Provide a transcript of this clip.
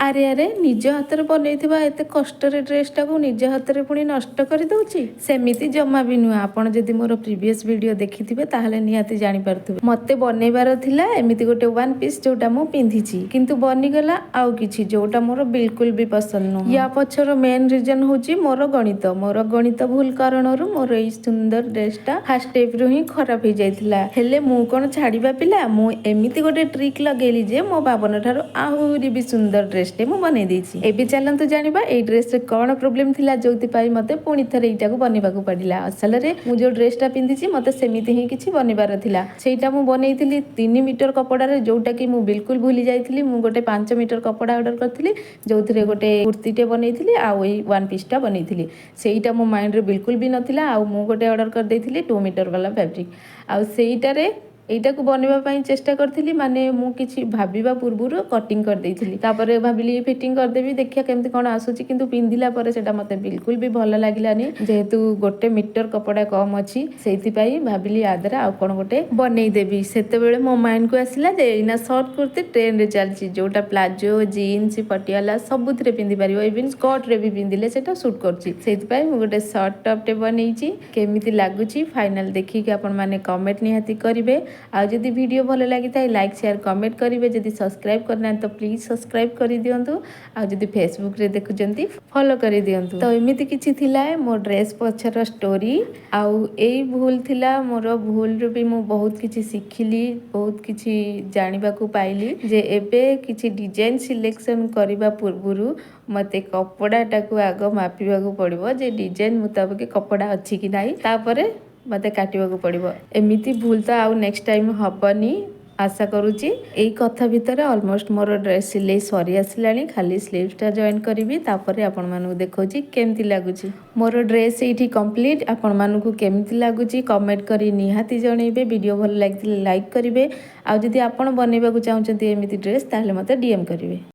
ଆରେ ଆରେ ନିଜ ହାତରେ ବନେଇଥିବା ଏତେ କଷ୍ଟରେ ଡ୍ରେସଟାକୁ ନିଜ ହାତରେ ପୁଣି ନଷ୍ଟ କରିଦେଉଛି। ସେମିତି ଜମା ବି ନୁହଁ। ଆପଣ ଯଦି ମୋର ପ୍ରିଭିୟସ୍ ଭିଡ଼ିଓ ଦେଖିଥିବେ ତାହେଲେ ନିହାତି ଜାଣିପାରୁଥିବେ। ମୋତେ ବନେଇବାର ଥିଲା ଏମିତି ଗୋଟେ ୱାନ୍ ପିସ୍ ଯୋଉଟା ମୁଁ ପିନ୍ଧିଛି, କିନ୍ତୁ ବନିଗଲା ଆଉ କିଛି ଯୋଉଟା ମୋର ବିଲକୁଲ ବି ପସନ୍ଦ ନୁହଁ। ୟା ପଛର ମେନ୍ ରିଜନ ହେଉଛି ମୋର ଗଣିତ ଭୁଲ କାରଣରୁ ମୋର ଏଇ ସୁନ୍ଦର ଡ୍ରେସଟା ଫାଷ୍ଟ ଷ୍ଟେପରୁ ହିଁ ଖରାପ ହେଇଯାଇଥିଲା। ହେଲେ ମୁଁ କ'ଣ ଛାଡ଼ିବା ପିଲା, ମୁଁ ଏମିତି ଗୋଟେ ଟ୍ରିକ୍ ଲଗେଇଲି ଯେ ମୋ ଭାବନା ଠାରୁ ଆହୁରି ବି ସୁନ୍ଦର ଡ୍ରେସଟେ ମୁଁ ବନେଇ ଦେଇଛି। ଏବେ ଚାଲନ୍ତୁ ଜାଣିବା ଏଇ ଡ୍ରେସରେ କ'ଣ ପ୍ରୋବ୍ଲେମ ଥିଲା ଯୋଉଥିପାଇଁ ମୋତେ ପୁଣି ଥରେ ଏଇଟାକୁ ବନେଇବାକୁ ପଡ଼ିଲା। ଅସଲରେ ମୁଁ ଯୋଉ ଡ୍ରେସଟା ପିନ୍ଧିଛି ମୋତେ ସେମିତି ହିଁ କିଛି ବନେଇବାର ଥିଲା। ସେଇଟା ମୁଁ ବନେଇଥିଲି 3 ମିଟର କପଡ଼ାରେ, ଯୋଉଟାକି ମୁଁ ବିଲକୁଲ ଭୁଲି ଯାଇଥିଲି। ମୁଁ ଗୋଟେ 5 ମିଟର କପଡ଼ା ଅର୍ଡ଼ର କରିଥିଲି, ଯୋଉଥିରେ ଗୋଟେ କୁର୍ତ୍ତୀଟେ ବନେଇଥିଲି ଆଉ ଏଇ ୱାନ୍ ପିସ୍ଟା ବନେଇଥିଲି। ସେଇଟା ମୋ ମାଇଣ୍ଡରେ ବିଲକୁଲ ବି ନଥିଲା। ଆଉ ମୁଁ ଗୋଟେ ଅର୍ଡ଼ର କରିଦେଇଥିଲି 2 ମିଟର ବାଲା ଫ୍ୟାବ୍ରିକ୍। ଆଉ ସେଇଟାରେ ଏଇଟାକୁ ବନେଇବା ପାଇଁ ଚେଷ୍ଟା କରିଥିଲି, ମାନେ ମୁଁ କିଛି ଭାବିବା ପୂର୍ବରୁ କଟିଂ କରିଦେଇଥିଲି। ତାପରେ ଭାବିଲି ଫିଟିଂ କରିଦେବି, ଦେଖିବା କେମିତି କ'ଣ ଆସୁଛି। କିନ୍ତୁ ପିନ୍ଧିଲା ପରେ ସେଟା ମୋତେ ବିଲକୁଲ ବି ଭଲ ଲାଗିଲାନି। ଯେହେତୁ 1 ମିଟର କପଡ଼ା କମ୍ ଅଛି, ସେଇଥିପାଇଁ ଭାବିଲି ଆ ଦ୍ୱାରା ଆଉ କ'ଣ ଗୋଟେ ବନେଇଦେବି। ସେତେବେଳେ ମୋ ମାଇଣ୍ଡକୁ ଆସିଲା ଯେ ଏଇନା ସର୍ଟ କୁର୍ତ୍ତୀ ଟ୍ରେଣ୍ଡରେ ଚାଲିଛି, ଯୋଉଟା ପ୍ଲାଜୋ, ଜିନ୍ସ, ପଟିଆଲା ସବୁଥିରେ ପିନ୍ଧିପାରିବ। ଇଭିନ୍ ସ୍କର୍ଟରେ ବି ପିନ୍ଧିଲେ ସେଟା ସୁଟ୍ କରୁଛି। ସେଇଥିପାଇଁ ମୁଁ ଗୋଟେ ସର୍ଟ ଟପ୍ଟେ ବନେଇଛି। କେମିତି ଲାଗୁଛି ଫାଇନାଲ ଦେଖିକି ଆପଣମାନେ କମେଣ୍ଟ ନିହାତି କରିବେ। ଆଉ ଯଦି ଭିଡ଼ିଓ ଭଲ ଲାଗିଥାଏ ଲାଇକ୍ ସେୟାର କମେଣ୍ଟ କରିବେ। ଯଦି ସବସ୍କ୍ରାଇବ୍ କରିନାହାନ୍ତି ତ ପ୍ଲିଜ୍ ସବସ୍କ୍ରାଇବ୍ କରିଦିଅନ୍ତୁ। ଆଉ ଯଦି ଫେସବୁକରେ ଦେଖୁଛନ୍ତି ଫଲୋ କରିଦିଅନ୍ତୁ। ତ ଏମିତି କିଛି ଥିଲା ମୋ ଡ୍ରେସ୍ ପଛର ଷ୍ଟୋରି। ଆଉ ଏଇ ଭୁଲ ଥିଲା ମୋର, ଭୁଲରୁ ବି ମୁଁ ବହୁତ କିଛି ଶିଖିଲି, ବହୁତ କିଛି ଜାଣିବାକୁ ପାଇଲି ଯେ ଏବେ କିଛି ଡିଜାଇନ ସିଲେକ୍ସନ କରିବା ପୂର୍ବରୁ ମୋତେ କପଡ଼ାଟାକୁ ଆଗ ମାପିବାକୁ ପଡ଼ିବ ଯେ ଡିଜାଇନ ମୁତାବକ କପଡ଼ା ଅଛି କି ନାହିଁ, ତାପରେ ମୋତେ କାଟିବାକୁ ପଡ଼ିବ। ଏମିତି ଭୁଲ ତ ଆଉ ନେକ୍ସଟ ଟାଇମ୍ ହବନି ଆଶା କରୁଛି। ଏଇ କଥା ଭିତରେ ଅଲମୋଷ୍ଟ ମୋର ଡ୍ରେସ୍ ସିଲେଇ ସରି ଆସିଲାଣି। ଖାଲି ସ୍ଲିଭ୍ସଟା ଜଏନ୍ କରିବି, ତାପରେ ଆପଣମାନଙ୍କୁ ଦେଖାଉଛି କେମିତି ଲାଗୁଛି। ମୋର ଡ୍ରେସ୍ ଏଇଠି କମ୍ପ୍ଲିଟ୍। ଆପଣମାନଙ୍କୁ କେମିତି ଲାଗୁଛି କମେଣ୍ଟ କରି ନିହାତି ଜଣେଇବେ। ଭିଡ଼ିଓ ଭଲ ଲାଗିଥିଲେ ଲାଇକ୍ କରିବେ। ଆଉ ଯଦି ଆପଣ ବନେଇବାକୁ ଚାହୁଁଛନ୍ତି ଏମିତି ଡ୍ରେସ୍ ତାହେଲେ ମୋତେ DM କରିବେ।